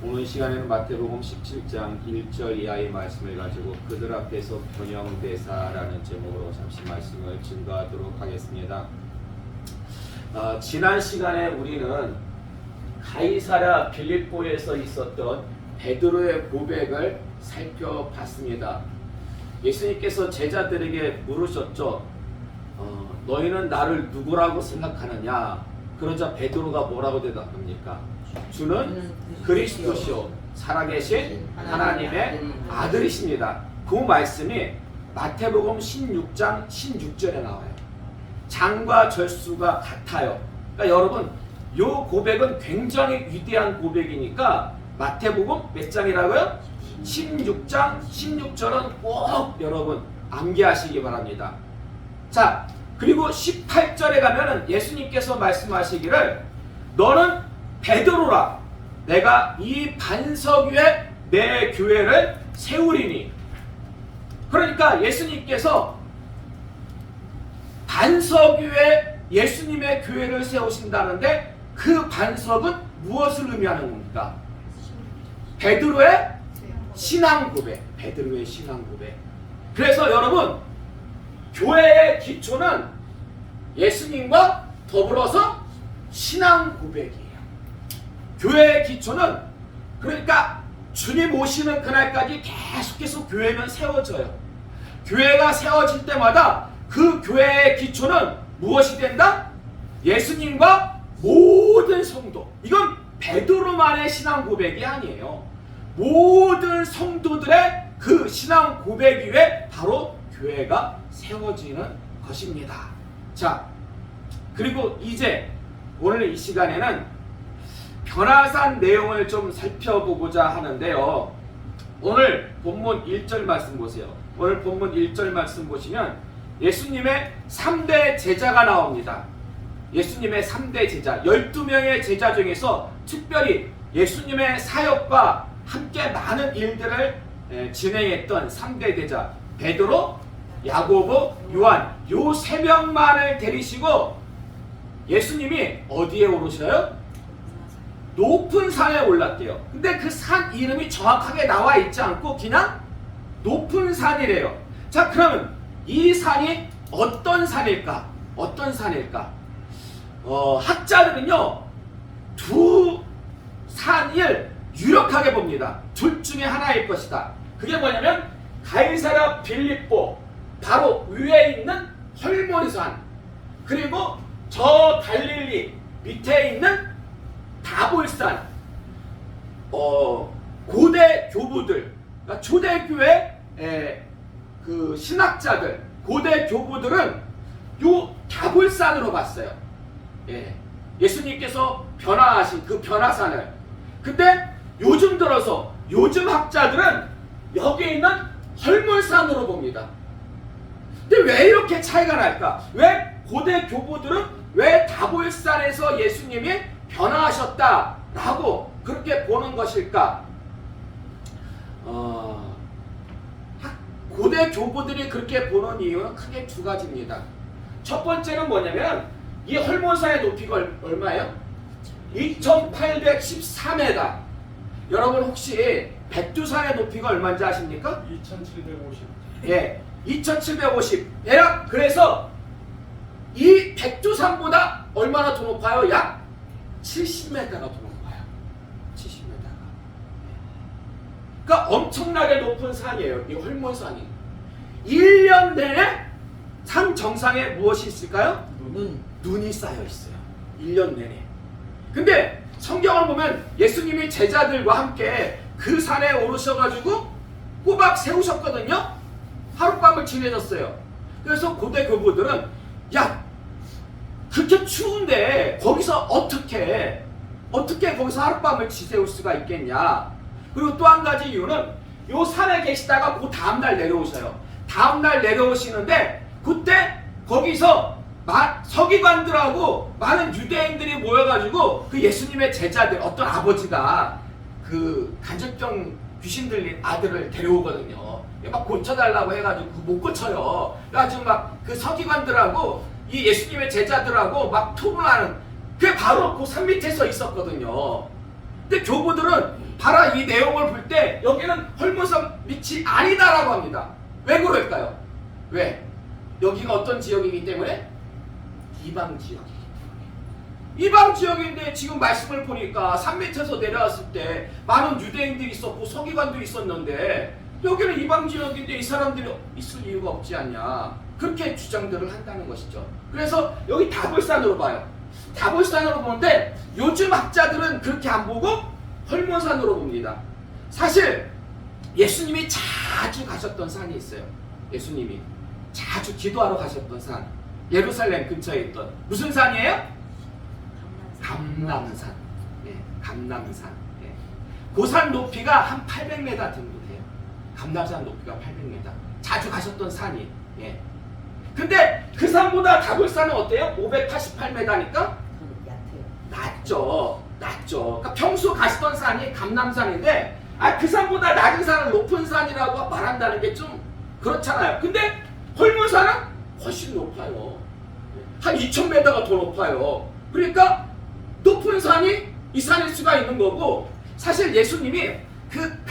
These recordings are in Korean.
오늘 시간에는 마태복음 17장 1절 이하의 말씀을 가지고 그들 앞에서 변형대사라는 제목으로 잠시 말씀을 증거하도록 하겠습니다. 지난 시간에 우리는 가이사랴 빌립보에서 있었던 베드로의 고백을 살펴봤습니다. 예수님께서 제자들에게 물으셨죠. 너희는 나를 누구라고 생각하느냐? 그러자 베드로가 뭐라고 대답합니까? 주는 그리스도시요 살아계신 하나님의 아들이십니다. 그 말씀이 마태복음 16장 16절에 나와요. 장과 절수가 같아요. 그러니까 여러분 이 고백은 굉장히 위대한 고백이니까 마태복음 몇 장이라고요? 16장 16절은 꼭 여러분 암기하시기 바랍니다. 자, 그리고 18절에 가면은 예수님께서 말씀하시기를 너는 베드로라 내가 이 반석 위에 내 교회를 세우리니. 그러니까 예수님께서 반석 위에 예수님의 교회를 세우신다는데 그 반석은 무엇을 의미하는 겁니까? 베드로의 신앙 고백. 베드로의 신앙 고백. 그래서 여러분 교회의 기초는 예수님과 더불어서 신앙 고백이에요. 교회의 기초는 그러니까 주님 오시는 그날까지 계속해서 교회는 세워져요. 교회가 세워질 때마다 그 교회의 기초는 무엇이 된다? 예수님과 모든 성도. 이건 베드로만의 신앙 고백이 아니에요. 모든 성도들의 그 신앙 고백 위에 바로 교회가 세워지는 것입니다. 자, 그리고 이제 오늘 이 시간에는 변화산 내용을 좀 살펴보고자 하는데요. 오늘 본문 1절 말씀 보세요. 오늘 본문 1절 말씀 보시면 예수님의 3대 제자가 나옵니다. 예수님의 3대 제자, 12명의 제자 중에서 특별히 예수님의 사역과 함께 많은 일들을 진행했던 3대 제자 베드로, 야고보, 요한 요 3명만을 데리시고 예수님이 어디에 오르셔요? 높은 산에 올랐대요. 근데 그 산 이름이 정확하게 나와 있지 않고 그냥 높은 산이래요. 자, 그러면 이 산이 어떤 산일까? 어떤 산일까? 학자들은요 두 산을 유력하게 봅니다. 둘 중에 하나일 것이다. 그게 뭐냐면 가이사랴 빌립보 바로 위에 있는 헐몬산, 그리고 저 갈릴리 밑에 있는 다볼산. 고대 교부들, 그러니까 초대교회 그 신학자들, 고대 교부들은 요 다볼산으로 봤어요. 예수님께서 변화하신 그 변화산을. 근데 요즘 들어서 요즘 학자들은 여기 있는 헐몬산으로 봅니다. 근데 왜 이렇게 차이가 날까? 왜 고대 교부들은 왜 다볼산에서 예수님이 변화하셨다라고 그렇게 보는 것일까? 고대 교부들이 그렇게 보는 이유는 크게 두 가지입니다. 첫 번째는 뭐냐면 이 헐몬산의 높이가 얼마예요? 2814m. 여러분 혹시 백두산의 높이가 얼마인지 아십니까? 2750. 예, 2750. 그래서 이 백두산보다 얼마나 더 높아요? 약 70m가 더 높아요. 70m가. 그러니까 엄청나게 높은 산이에요. 이 헐몬산이. 1년 내내 산 정상에 무엇이 있을까요? 눈이 쌓여 있어요. 1년 내내. 근데 성경을 보면 예수님이 제자들과 함께 그 산에 오르셔가지고 꼬박 세우셨거든요. 하룻밤을 지내셨어요. 그래서 고대 교부들은 야, 그렇게 추운데 거기서 어떻게 거기서 하룻밤을 지새울 수가 있겠냐. 그리고 또 한 가지 이유는 요 산에 계시다가 그 다음날 내려오셔요. 다음날 내려오시는데 그때 거기서 서기관들하고 많은 유대인들이 모여가지고 그 예수님의 제자들, 어떤 아버지가 그 간질병 귀신 들린 아들을 데려오거든요. 막 고쳐달라고 해가지고 못 고쳐요. 그래가지고 막 그 서기관들하고 이 예수님의 제자들하고 막 토론하는, 그게 바로 그 산 밑에서 있었거든요. 근데 교부들은 바라 이 내용을 볼 때 여기는 헐몬산 밑이 아니다라고 합니다. 왜 그럴까요? 왜? 여기가 어떤 지역이기 때문에? 이방 지역이기 때문에. 이방 지역인데 지금 말씀을 보니까 산 밑에서 내려왔을 때 많은 유대인들이 있었고 서기관들이 있었는데 여기는 이방 지역인데 이 사람들이 있을 이유가 없지 않냐, 그렇게 주장들을 한다는 것이죠. 그래서 여기 다볼산으로 봐요. 다볼산으로 보는데 요즘 학자들은 그렇게 안 보고 헐몬산으로 봅니다. 사실 예수님이 자주 가셨던 산이 있어요. 예수님이 자주 기도하러 가셨던 산, 예루살렘 근처에 있던 무슨 산이에요? 감람산. 예, 감람산. 예. 그 산 높이가 한 800m 정도 돼요. 감람산 높이가 800m. 자주 가셨던 산이. 예. 근데 그 산보다 다볼산은 어때요? 588m니까 낮죠. 그러니까 평소 가시던 산이 감람산인데 그 산보다 낮은 산을 높은 산이라고 말한다는 게 좀 그렇잖아요. 근데 헐몬산은 훨씬 높아요. 한 2000m가 더 높아요. 그러니까 높은 산이 이 산일 수가 있는 거고, 사실 예수님이 그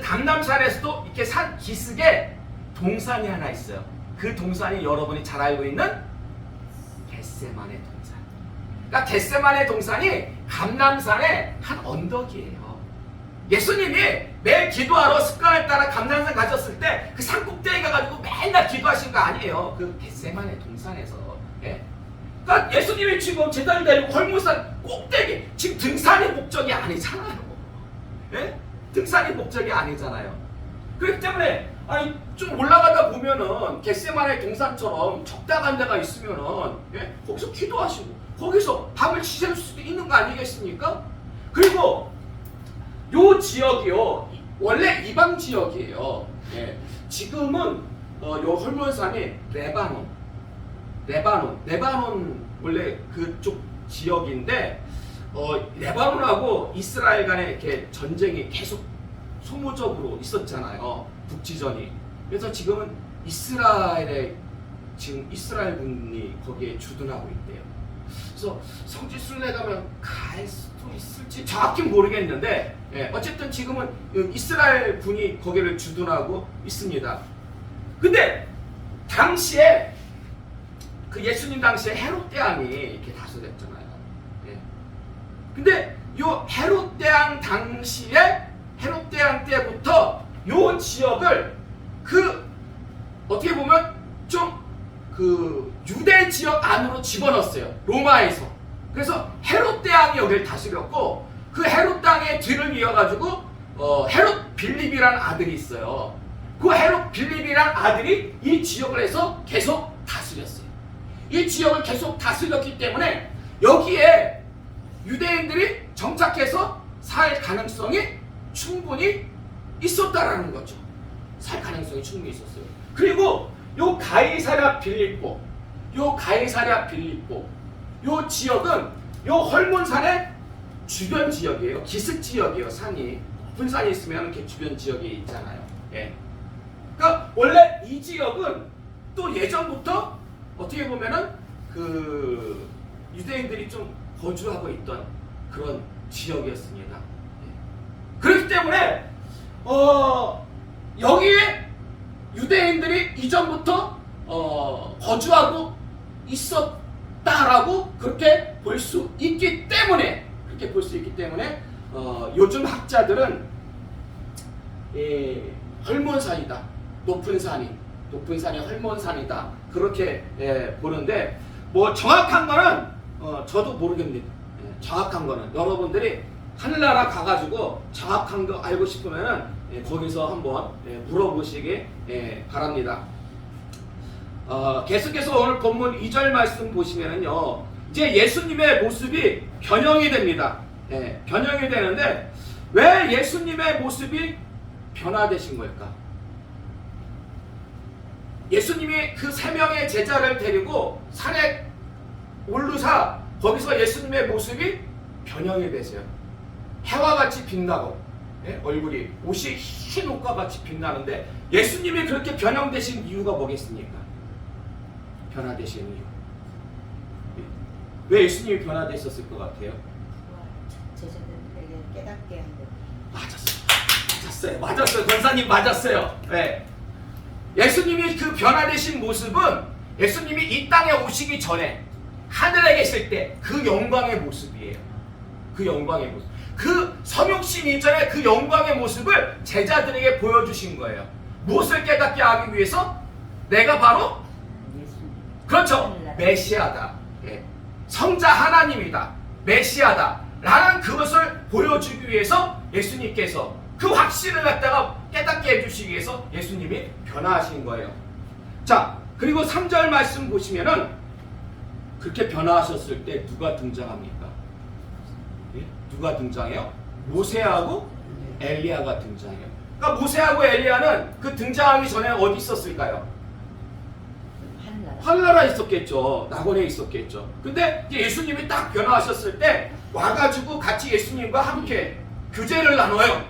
감람산에서도 이렇게 산 기슭에 동산이 하나 있어요. 그 동산이 여러분이 잘 알고 있는 겟세마네 동산. 그러니까 겟세마네 동산이 감람산의 한 언덕이에요. 예수님이 매일 기도하러 습관에 따라 감람산 가셨을 때 그 산 꼭대기 가가지고 맨날 기도하신 거 아니에요. 그 겟세마네 동산에서. 예? 그러니까 예수님이 지금 제자를 데리고 헐몬산 꼭대기, 지금 등산이 목적이 아니잖아요. 예? 등산이 목적이 아니잖아요. 그렇기 때문에 좀 올라가다 보면은 겟세마네 동산처럼 적당한 데가 있으면은, 예? 거기서 기도하시고 거기서 밤을 지새울 수도 있는 거 아니겠습니까? 그리고 요 지역이요, 원래 이방 지역이에요. 예. 지금은 요 헐몬산이 레바논 원래 그쪽 지역인데 레바논하고 이스라엘 간에 이렇게 전쟁이 계속 소모적으로 있었잖아요. 북지전이. 그래서 지금은 이스라엘군이 거기에 주둔하고 있대요. 그래서 성지 순례 가면 갈 수도 있을지 정확히 모르겠는데, 예, 어쨌든 지금은 이스라엘 군이 거기를 주둔하고 있습니다. 근데 당시에 그 예수님 당시에 헤롯 대왕이 이렇게 다스렸잖아요. 예. 근데 요 헤롯 대왕 당시에, 헤롯 대왕 때부터 요 지역을 어떻게 보면 좀 유대 지역 안으로 집어넣었어요. 로마에서. 그래서 헤롯 대왕이 여기를 다스렸고, 그 헤롯 당의 뒤를 이어가지고 헤롯 빌립이라는 아들이 있어요. 그 헤롯 빌립이라는 아들이 이 지역을 해서 계속 다스렸어요. 이 지역을 계속 다스렸기 때문에 여기에 유대인들이 정착해서 살 가능성이 충분히 있었다라는 거죠. 살 가능성이 충분히 있었어요. 그리고 요 가이사랴 빌립보, 요 지역은 요 헐몬산의 주변 지역이에요. 기슭 지역이에요. 산이 높은 산이 있으면 이렇게 주변 지역이 있잖아요. 예. 그러니까 원래 이 지역은 또 예전부터 어떻게 보면은 그 유대인들이 좀 거주하고 있던 그런 지역이었습니다. 예. 그렇기 때문에 여기에 유대인들이 이전부터 거주하고 있었다라고 그렇게 볼 수 있기 때문에, 요즘 학자들은 헐몬산이다, 높은 산이 헐몬산이다, 그렇게 보는데, 뭐 정확한 거는 저도 모르겠습니다. 정확한 거는 여러분들이 하늘나라 가가지고 정확한 거 알고 싶으면은 거기서 한번 물어보시기 바랍니다. 계속해서 오늘 본문 2절 말씀 보시면은요, 이제 예수님의 모습이 변형이 됩니다. 변형이 되는데, 왜 예수님의 모습이 변화되신 걸까? 예수님이 그 3명의 제자를 데리고 산에 올르사 거기서 예수님의 모습이 변형이 되세요. 해와 같이 빛나고, 얼굴이, 옷이 흰 옷과 같이 빛나는데, 예수님이 그렇게 변형되신 이유가 뭐겠습니까? 변화되신 이유. 왜 예수님이 변화되셨을 것 같아요? 제자들에게 함께 한다. 맞았어요. 권사님 맞았어요. 네. 예수님이 그 변화되신 모습은 예수님이 이 땅에 오시기 전에 하늘에 계실 때 그 영광의 모습이에요. 그 영광의 모습. 그 성육신 이전에 그 영광의 모습을 제자들에게 보여주신 거예요. 무엇을 깨닫게 하기 위해서? 내가 바로 그렇죠. 메시아다. 예. 성자 하나님이다. 메시아다. 라는 그것을 보여주기 위해서 예수님께서 그 확신을 갖다가 깨닫게 해주시기 위해서 예수님이 변화하신 거예요. 자, 그리고 3절 말씀 보시면은 그렇게 변화하셨을 때 누가 등장합니까? 예? 누가 등장해요? 모세하고 엘리야가 등장해요. 그러니까 모세하고 엘리야는 그 등장하기 전에 어디 있었을까요? 하늘나라에 있었겠죠. 낙원에 있었겠죠. 근데 이제 예수님이 딱 변화하셨을 때 와가지고 같이 예수님과 함께 교제를 나눠요.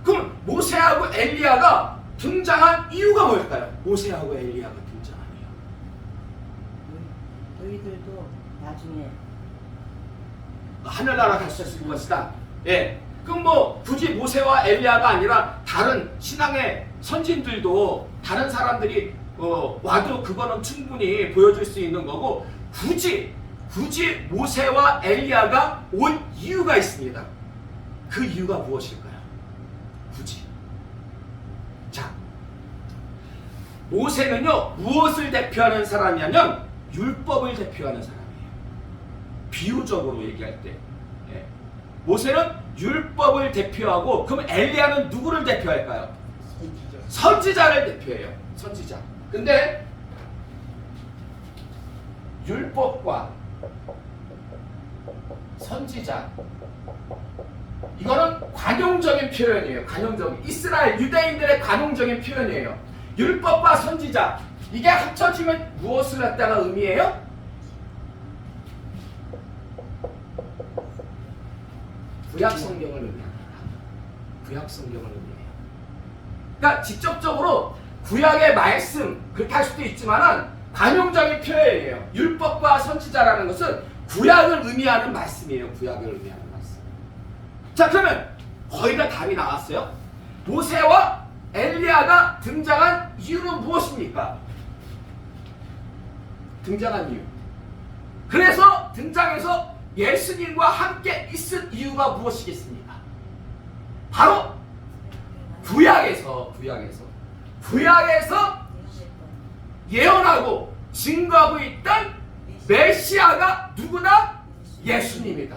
그럼 모세하고 엘리야가 등장한 이유가 뭘까요? 모세하고 엘리야가 등장한 이유. 너희들도 나중에 하늘나라 갈 수 있을 것이다. 예. 그럼 뭐 굳이 모세와 엘리야가 아니라 다른 신앙의 선진들도 다른 사람들이 와도 그거는 충분히 보여줄 수 있는 거고 굳이 모세와 엘리야가 온 이유가 있습니다. 그 이유가 무엇일까요? 굳이. 자, 모세는요 무엇을 대표하는 사람이냐면 율법을 대표하는 사람이에요. 비유적으로 얘기할 때 모세는 율법을 대표하고 그럼 엘리야는 누구를 대표할까요? 선지자를 대표해요. 선지자. 근데 율법과 선지자 이거는 관용적인 표현이에요. 관용적인 이스라엘 유대인들의 관용적인 표현이에요. 율법과 선지자 이게 합쳐지면 무엇을 갖다가 의미해요? 구약 성경을 의미합니다. 구약 성경을 의미해요. 그러니까 직접적으로 구약의 말씀 그렇게 할 수도 있지만은 관용적인 표현이에요. 율법과 선지자라는 것은 구약을 의미하는 말씀이에요. 구약을 의미하는 말씀. 자, 그러면 거의 다 답이 나왔어요. 모세와 엘리야가 등장한 이유는 무엇입니까? 등장한 이유. 그래서 등장해서 예수님과 함께 있은 이유가 무엇이겠습니까? 바로 구약에서 예언하고 증거하고 있던 메시아가 누구나 예수님이다.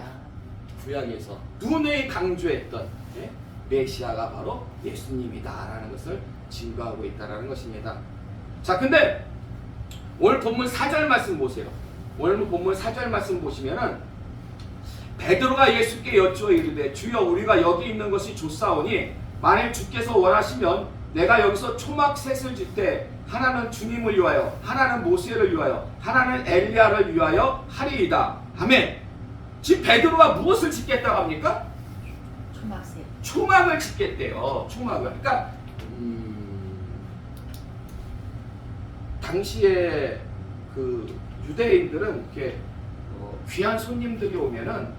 구약에서 누누이 강조했던 메시아가 바로 예수님이다라는 것을 증거하고 있다라는 것입니다. 자, 근데 오늘 본문 4절 말씀 보세요. 오늘 본문 4절 말씀 보시면은 베드로가 예수께 여쭈어 이르되 주여 우리가 여기 있는 것이 좋사오니 만일 주께서 원하시면 내가 여기서 초막셋을 짓되 하나는 주님을 위하여 하나는 모세를 위하여 하나는 엘리야를 위하여 하리이다. 아멘. 지금 베드로가 무엇을 짓겠다고 합니까? 초막셋. 초막을 짓겠대요. 초막을. 그러니까 당시에 그 유대인들은 이렇게 귀한 손님들이 오면은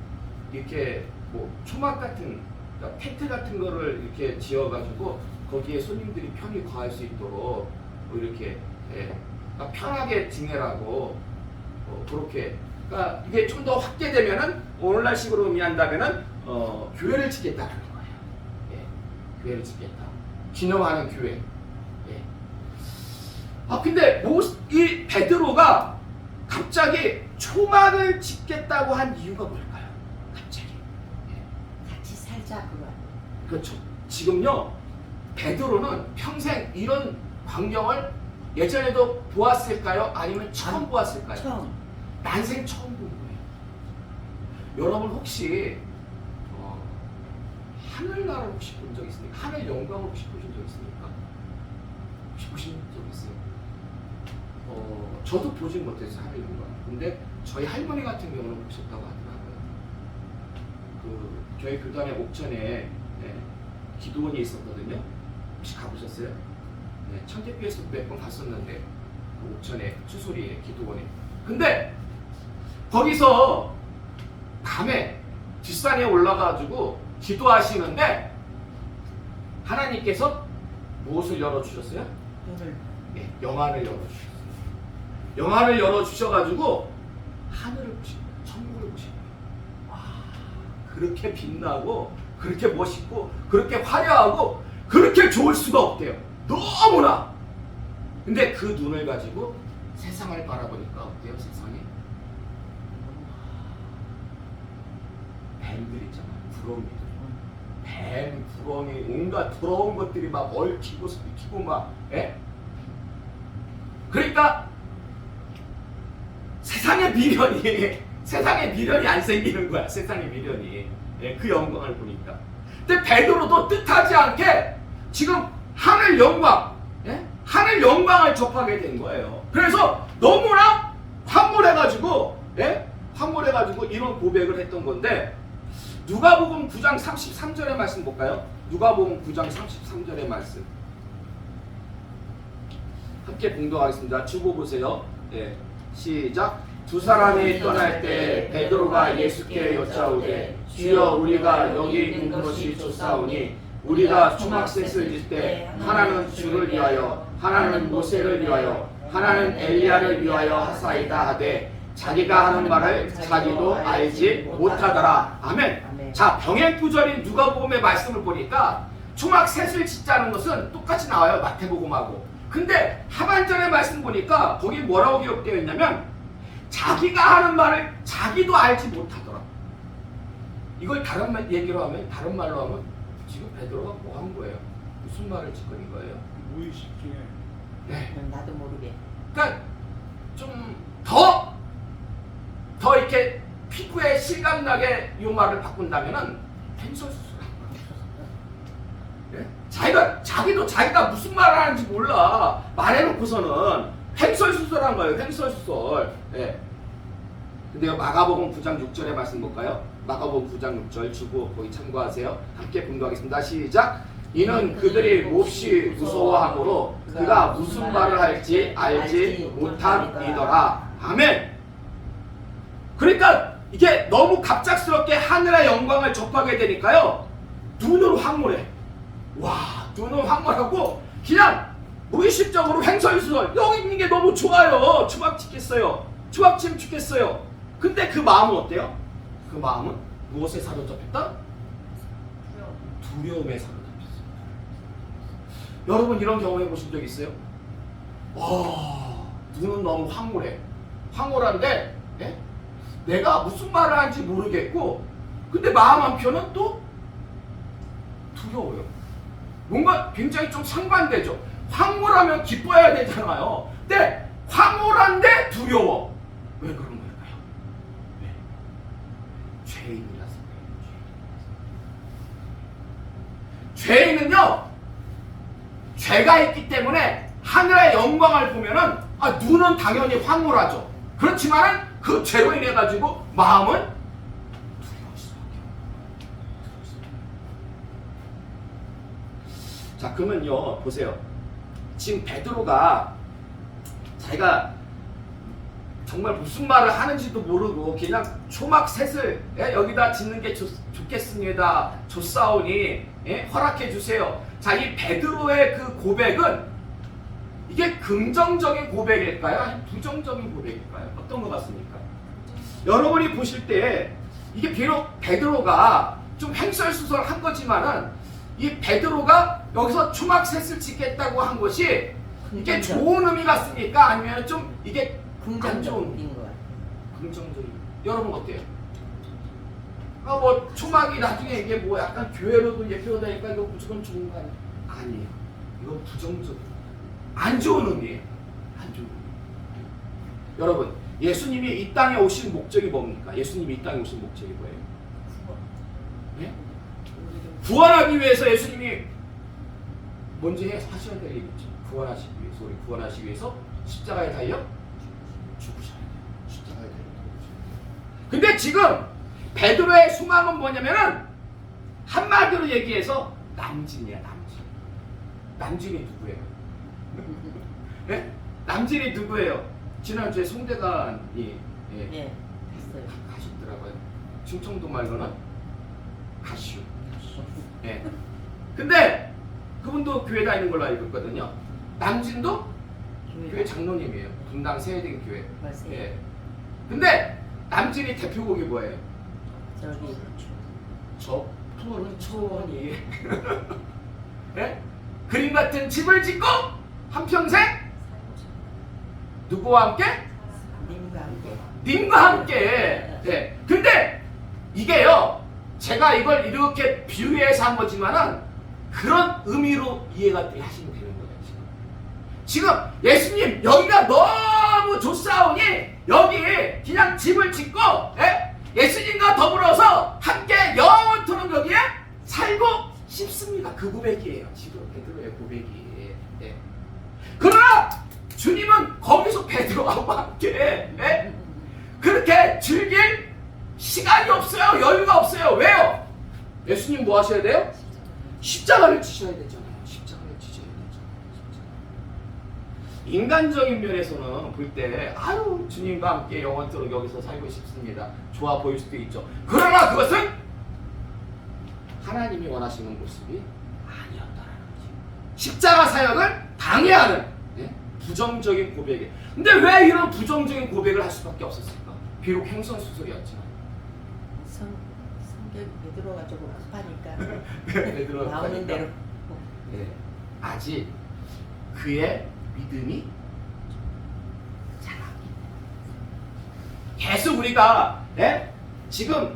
이렇게 뭐 초막 같은 그러니까 텐트 같은 거를 이렇게 지어가지고 거기에 손님들이 편히 거할 수 있도록 이렇게 그러니까 편하게 지내라고 그렇게 그러니까 이게 좀 더 확대되면은 오늘날식으로 의미한다면은 교회를 짓겠다는 거예요. 교회를 짓겠다. 기념하는 교회. 근데 이 베드로가 갑자기 초막을 짓겠다고 한 이유가 뭘까요? 갑자기. 같이 살자 그거. 그렇죠. 지금요 베드로는 평생 이런 광경을 예전에도 보았을까요? 아니면 처음 보았을까요? 처음. 난생 처음 본 거예요. 여러분 혹시 하늘나라 혹시 본 적 있습니까? 하늘 영광을 혹시 보신 적 있습니까? 혹시 보신 적 있어요? 저도 보진 못했어요, 하늘 영광. 근데 저희 할머니 같은 경우는 보셨다고 하더라고요. 그 저희 교단의 옥천에 기도원이 있었거든요. 혹시 가보셨어요? 네, 천대교에서 몇 번 갔었는데 그 옥천에 수소리에 기도원에. 근데 거기서 밤에 뒷산에 올라가지고 기도하시는데 하나님께서 무엇을 열어주셨어요? 눈을 네, 영안을 열어주셨어요. 영안을 열어주셔가지고 하늘을 보신 거예요. 천국을 보신 거예요. 와, 그렇게 빛나고 그렇게 멋있고 그렇게 화려하고 그렇게 좋을 수가 없대요. 너무나. 근데 그 눈을 가지고 세상을 바라보니까 어때요? 세상이? 뱀들 있잖아요. 부러움이들. 뱀, 구렁이, 온갖 더러운 것들이 막 얽히고 설키고 막, 예? 그러니까 세상의 미련이 안 생기는 거야. 세상의 미련이. 예, 그 영광을 보니까. 근데 베드로도 뜻하지 않게 지금 하늘 영광, 예? 하늘 영광을 접하게 된 거예요. 그래서 너무나 황홀해가지고, 예? 황홀해가지고 이런 고백을 했던 건데, 누가복음 9장 33절의 말씀 볼까요? 누가복음 9장 33절의 말씀. 함께 봉독하겠습니다. 주보 보세요. 예, 시작. 두 사람이 떠날 때 베드로가 예수께 여짜오되 주여 우리가 여기 있는 것이 좋사오니 우리가 초막셋을 질 때 하나는 주를 위하여 하나는 모세를 위하여 하나는 엘리야를 위하여 하사이다 하되 자기가 하는 말을 자기도 알지 못하더라. 아멘. 아멘. 자, 병행구절인 누가복음의 말씀을 보니까 초막셋을 짓자는 것은 똑같이 나와요. 마태복음하고. 근데 하반절의 말씀 보니까 거기 뭐라고 기록되어 있냐면 자기가 하는 말을 자기도 알지 못하더라. 이걸 다른 얘기로 하면, 다른 말로 하면 지금 베드로가 뭐 한 거예요? 무슨 말을 짓거린 거예요? 무의식 중에 네. 나도 모르게. 그러니까 좀 더 이렇게 피부에 실감나게 이 말을 바꾼다면은 횡설수설한 거예요. 네? 자기도 자기가 무슨 말을 하는지 몰라. 말해놓고서는 횡설수설한 거예요. 횡설수설. 네. 근데요, 마가복음 9장 6절의 말씀 볼까요? 마가복음 9장 6절 주고 거기 참고하세요. 함께 공부하겠습니다. 시작. 이는 그들이 몹시 무서워함으로 그가 무슨 말을 할지 알지 못함이더라. 아멘. 그러니까 이게 너무 갑작스럽게 하늘의 영광을 접하게 되니까요, 눈은 황홀해. 와, 눈은 황홀하고 그냥 무의식적으로 횡설수설. 여기 있는 게 너무 좋아요. 초밥 찍겠어요. 초밥집 죽겠어요. 근데 그 마음은 어때요? 그 마음은 무엇에 사로잡혔다? 두려움에 사로잡혔어요. 여러분 이런 경험 해보신 적 있어요? 와, 눈은 너무 황홀해. 황홀한데, 예? 내가 무슨 말을 하는지 모르겠고, 근데 마음 한편은 또 두려워요. 뭔가 굉장히 좀 상반되죠. 황홀하면 기뻐해야 되잖아요. 근데 황홀한데 두려워. 왜 그런 걸까요? 왜? 죄인이라서 그래요. 죄인은요, 죄가 있기 때문에 하늘의 영광을 보면은 눈은 당연히 황홀하죠. 그렇지만은 그 죄로 인해 가지고 마음은 두려울 수밖에 없어요. 자, 그러면요, 보세요. 지금 베드로가 자기가 정말 무슨 말을 하는지도 모르고 그냥 초막셋을 여기다 짓는 게 좋겠습니다. 좋사오니 허락해 주세요. 자, 이 베드로의 그 고백은 이게 긍정적인 고백일까요? 아니면 부정적인 고백일까요? 어떤 것 같습니까? 여러분이 보실 때 이게 비록 베드로가 좀 횡설수설한 거지만은 이 베드로가 여기서 초막셋을 짓겠다고 한 것이 이게 좋은 의미 같습니까? 아니면 좀 이게 안 좋은 긍정적인 거야. 긍정적인. 여러분 어때요? 뭐 초막이 나중에 이게 뭐 약간 교회로도 예표가 되니까 이거 무조건 좋은 거 아니에요? 아니에요. 이건 부정적이에요. 안 좋은 의미예요. 안 좋은 의미. 여러분, 예수님이 이 땅에 오신 목적이 뭡니까? 예수님이 이 땅에 오신 목적이 뭐예요? 네? 구원하기 위해서 예수님이 먼저 하셔야 될 일이죠. 구원하시기 위해서, 우리 구원하시기 위해서 십자가에 달려 죽으셔야 돼요. 십자가에 달려 죽으셔야 돼요. 근데 지금 베드로의 소망은 뭐냐면은 한마디로 얘기해서 남진이야, 남진. 남진이 누구예요? 네? 남진이 누구예요? 지난주에 송대관이 네, 했어요. 가셨더라고요. 충청도 말로는 가시오. 예. 근데 그분도 교회 다니는 걸로 알고 있거든요. 남진도 교회 장로님이에요. 분당 세회등교회. 맞아요. 예. 근데 남진이 대표곡이 뭐예요? 저기 저 푸른 초원이 예? 그림 같은 집을 짓고 한평생 누구와 함께? 님과 함께. 님과 함께. 예. 근데 이게요, 제가 이걸 이렇게 비유해서 한 거지만은 그런 의미로 이해가 하시면 되는 거예요. 지금 예수님 여기가 너무 좋사오니 여기 그냥 집을 짓고, 예? 예수님과 더불어서 함께 영원토록 여기에 살고 싶습니다. 그 고백이에요. 지금 베드로의 고백이. 예. 그러나 주님은 거기서 베드로하고 함께, 예? 그렇게 즐길 시간이 없어요. 여유가 없어요. 왜요? 예수님 뭐 하셔야 돼요? 십자가를 지셔야 되잖아요. 십자가를 지셔야 되잖아요. 십자가. 인간적인 면에서는 볼 때 아유 주님과 함께 영원토록 여기서 살고 싶습니다. 좋아 보일 수도 있죠. 그러나 그것은 하나님이 원하시는 모습이 아니었다는 거지. 십자가 사역을 방해하는, 예? 부정적인 고백에. 근데 왜 이런 부정적인 고백을 할 수밖에 없었을까? 비록 행선수설이었지만. 성경 베드로가 조금 급하니까 베드로가 나오는 급하니까. 대로. 예, 아직 그의 믿음이 자라기. 계속 우리가, 예? 지금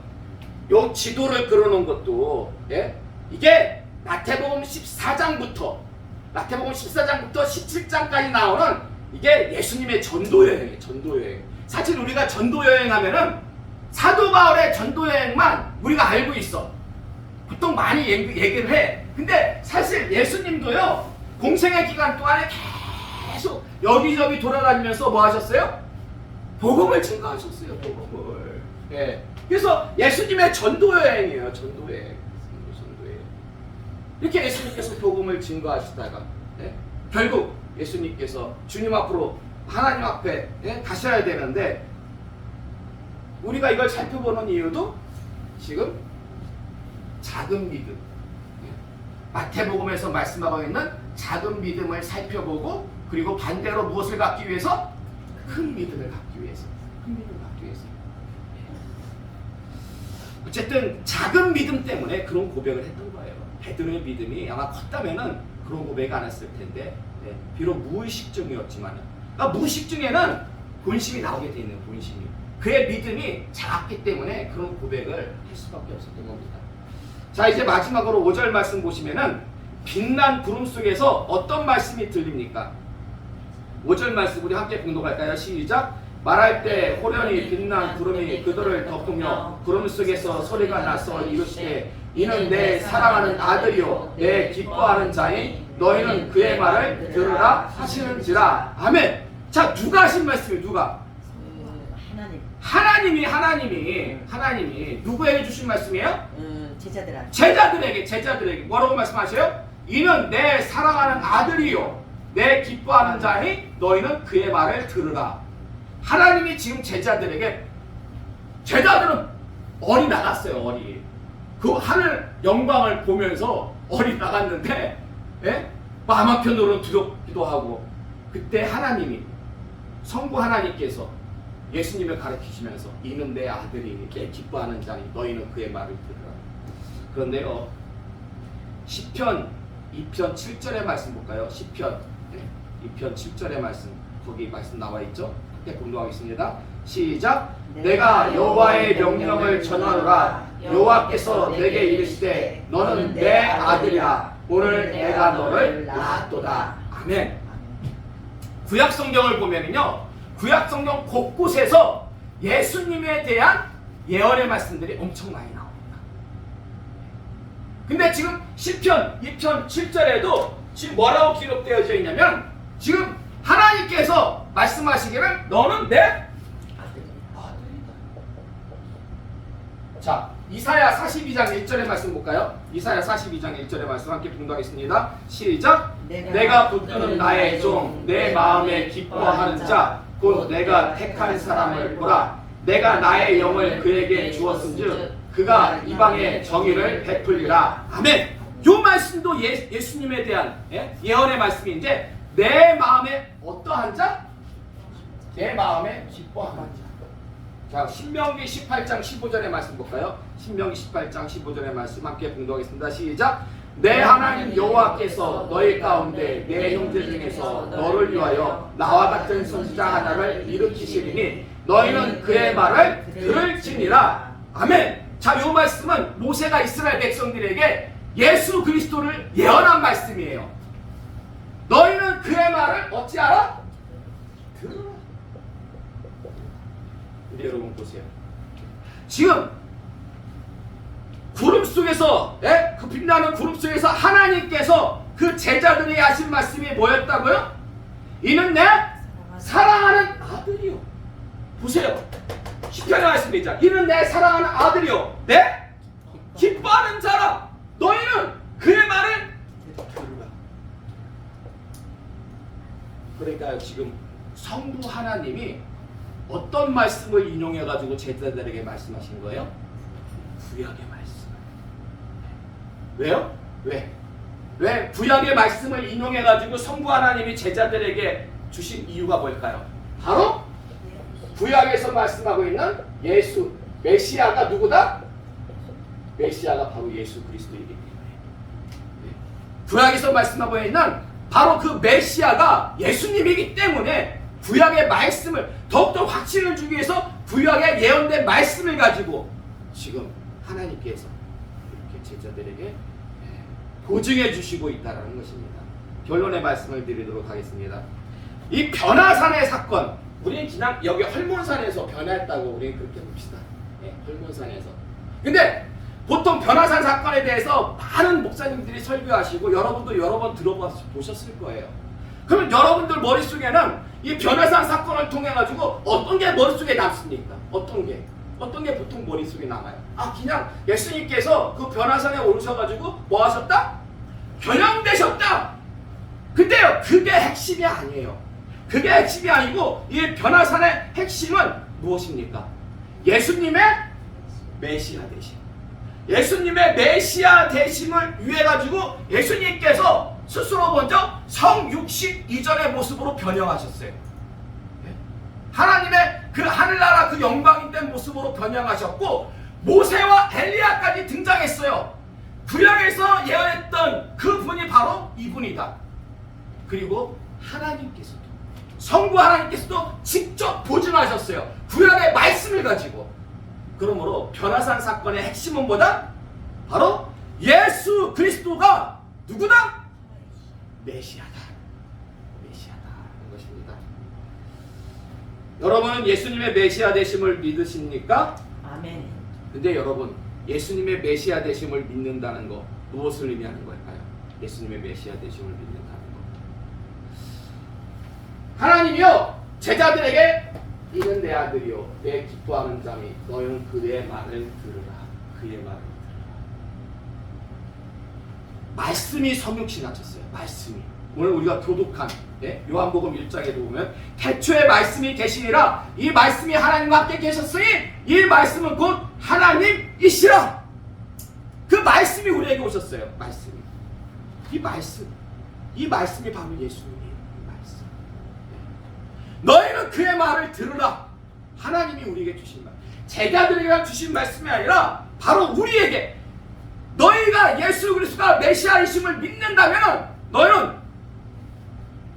요 지도를 그려놓은 것도, 예? 이게 마태복음 14장부터 17장까지 나오는 이게 예수님의 전도여행이에요. 전도여행. 사실 우리가 전도여행하면은 사도 바울의 전도여행만 우리가 알고 있어. 보통 많이 얘기를 해. 근데 사실 예수님도요, 공생의 기간 동안에 계속 여기저기 돌아다니면서 뭐 하셨어요? 복음을 증거하셨어요. 복음을. 예. 그래서 예수님의 전도여행이에요. 전도여행. 이렇게 예수님께서 복음을 증거하시다가, 예? 결국 예수님께서 주님 앞으로 하나님 앞에, 예? 가셔야 되는데, 우리가 이걸 살펴보는 이유도 지금 작은 믿음, 예? 마태복음에서 말씀하고 있는 작은 믿음을 살펴보고, 그리고 반대로 무엇을 갖기 위해서? 큰 믿음을 갖기 위해서. 큰 믿음을 갖기 위해서. 어쨌든 작은 믿음 때문에 그런 고백을 했던 거예요. 베드로의 믿음이 아마 컸다면은 그런 고백 안 했을 텐데, 예, 비록 무의식중이었지만, 그러니까 무의식중에는 본심이 나오게 돼 있는 본심이. 그의 믿음이 작았기 때문에 그런 고백을 할 수밖에 없었던 겁니다. 자, 이제 마지막으로 5절 말씀 보시면은 빛난 구름 속에서 어떤 말씀이 들립니까? 5절 말씀 우리 함께 봉독할까요? 시작. 말할 때 호련히 빛난 구름이 그들을 덮으며 구름 속에서 소리가 나서 이르시되 이는 내 사랑하는 아들이요 내 기뻐하는 자인 너희는 그의 말을 들으라 하시는지라. 아멘. 자, 누가 하신 말씀이에요? 누가? 하나님. 하나님이 누구에게 주신 말씀이에요? 제자들한테. 제자들에게 뭐라고 말씀하셔요? 이는 내 사랑하는 아들이요 내 기뻐하는 자니 너희는 그의 말을 들으라. 하나님이 지금 제자들은 어리 나갔어요. 어리. 그 하늘 영광을 보면서 어리 나갔는데, 예? 마음 한편으로는 두렵기도 하고. 그때 하나님이, 성부 하나님께서 예수님을 가르치시면서 이는 내 아들이니 내 기뻐하는 자니 너희는 그의 말을 들으라. 그런데요, 시편 2편 7절의 말씀 볼까요? 시편 2편 7절의 말씀, 거기 말씀 나와 있죠? 함께 공독하겠습니다. 시작. 내가 여호와의 명령을 전하노라. 여호와께서 내게 이르시되 너는 내 아들이라. 오늘 내가 너를 낳았도다. 아멘. 구약 성경을 보면은요, 구약 성경 곳곳에서 예수님에 대한 예언의 말씀들이 엄청 많이 나옵니다. 근데 지금 시편 2편 7절에도 지금 뭐라고 기록되어져 있냐면, 지금 하나님께서 말씀하시기를 너는 내 아들이다. 자, 이사야 42장 1절의 말씀 볼까요? 이사야 42장 1절의 말씀 함께 봉독하겠습니다. 시작. 내가 붙드는 나의 종, 내 마음에 기뻐하는 자, 곧 내가 택한 사람을 보라. 내가 나의 영을 그에게 주었은즉 그가 이방에 정의를 베풀리라. 아멘. 요 말씀도 예수님에 대한 예언의 말씀인데, 내 마음에 어떠한 자? 내 마음에 기뻐하는 자. 자, 신명기 18장 15절의 말씀 볼까요? 신명기 18장 15절의 말씀 함께 봉독하겠습니다. 시작. 내 하나님 여호와께서 너희 가운데 내 형제 중에서 너를 위하여 나와 같은 선지자 하나를 일으키시리니 너희는 그의 말을 들을지니라. 아멘. 자, 이 말씀은 모세가 이스라엘 백성들에게 예수 그리스도를 예언한 말씀이에요. 너희는 그의 말을 어찌하라? 들으라. 근데 여러분 보세요. 지금 구름 속에서, 그 빛나는 구름 속에서 하나님께서 그 제자들이 하신 말씀이 뭐였다고요? 이는 내 사랑하는 아들이요. 보세요. 시편의 말씀이죠. 이는 내 사랑하는 아들이요. 내 기뻐하는 자라. 너희는 그의 말을 들으라. 그러니까 지금 성부 하나님이 어떤 말씀을 인용해가지고 제자들에게 말씀하신 거예요? 구약의 말씀. 왜요? 왜 구약의 말씀을 인용해가지고 성부 하나님이 제자들에게 주신 이유가 뭘까요? 바로 구약에서 말씀하고 있는 예수, 메시아가 누구다? 메시아가 바로 예수 그리스도이기 때문에. 구약에서 말씀하고 있는 바로 그 메시아가 예수님이기 때문에 구약의 말씀을 더욱더 확신을 주기 위해서 구약에 예언된 말씀을 가지고 지금 하나님께서 이렇게 제자들에게 보증해 주시고 있다는 것입니다. 결론의 말씀을 드리도록 하겠습니다. 이 변화산의 사건, 우리는 그냥 여기 헐몬산에서 변화했다고 우리는 그렇게 봅시다. 헐몬산에서. 근데 보통 변화산 사건에 대해서 많은 목사님들이 설교하시고 여러분도 여러 번 들어보셨을 거예요. 그러면 여러분들 머릿속에는 이 변화산 사건을 통해 가지고 어떤 게 머릿속에 남습니까? 어떤 게 보통 머릿속에 남아요? 그냥 예수님께서 그 변화산에 오르셔가지고 뭐 하셨다? 변형되셨다. 근데요, 그게 핵심이 아니에요. 그게 핵심이 아니고 이 변화산의 핵심은 무엇입니까? 예수님의 메시아 되심. 예수님의 메시아 되심을 위해 가지고 예수님께서 스스로 먼저 성육신 이전의 모습으로 변형하셨어요. 하나님의 그 하늘나라 그 영광인된 모습으로 변형하셨고 모세와 엘리야까지 등장했어요. 구약에서 예언했던 그 분이 바로 이분이다. 그리고 하나님께서도, 성부 하나님께서도 직접 보증하셨어요. 구약의 말씀을 가지고. 그러므로 변화산 사건의 핵심은 뭐다? 바로 예수 그리스도가 누구다? 메시아다. 메시아다는 것입니다. 여러분은 예수님의 메시아 되심을 믿으십니까? 아멘. 근데 여러분, 예수님의 메시아 되심을 믿는다는 거 무엇을 의미하는 걸까요? 예수님의 메시아 되심을 믿는다는 거. 하나님이요, 제자들에게 이는 내 아들이요 내 기뻐하는 자니 너희는 그의 말을 들으라. 그의 말을 들으라. 말씀이 성육신하셨어요. 말씀이. 오늘 우리가 교독한 요한복음 1장에도 보면 태초에 말씀이 계시니라. 이 말씀이 하나님과 함께 계셨으니 이 말씀은 곧 하나님이시라. 그 말씀이 우리에게 오셨어요. 말씀이. 이 말씀이 바로 예수님이에요. 이 말씀. 너희는 그의 말을 들으라. 하나님이 우리에게 주신 말. 제자들에게 주신 말씀이 아니라 바로 우리에게. 너희가 예수 그리스도가 메시아이심을 믿는다면 너희는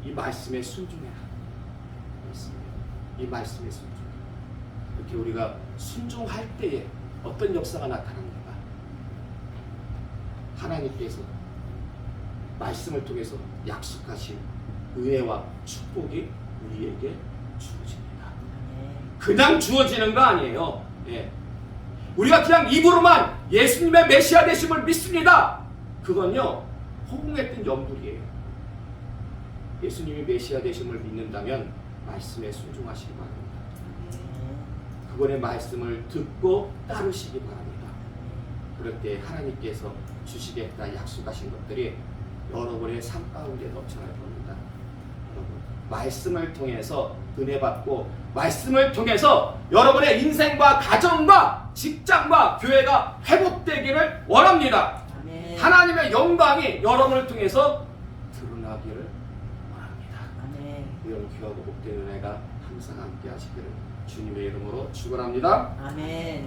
이 말씀에 순종해라. 이 말씀에 순종해라. 이렇게 우리가 순종할 때에 어떤 역사가 나타납니까? 하나님께서 말씀을 통해서 약속하신 은혜와 축복이 우리에게 주어집니다. 그냥 주어지는 거 아니에요. 우리가 그냥 입으로만 예수님의 메시아 되심을 믿습니다. 그건요, 허공에 뜬 연불이에요. 예수님이 메시아 되심을 믿는다면 말씀에 순종하시기 바랍니다. 그분의 말씀을 듣고 따르시기 바랍니다. 그럴 때 하나님께서 주시겠다 약속하신 것들이 여러분의 삶 가운데 넘쳐날 겁니다. 여러분, 말씀을 통해서 은혜 받고 말씀을 통해서 여러분의 인생과 가정과 직장과 교회가 회복되기를 원합니다. 아멘. 하나님의 영광이 여러분을 통해서 드러나기를 원합니다. 아멘. 이런 귀하고 복된 은혜가 항상 함께 하시기를 주님의 이름으로 축원합니다. 아멘.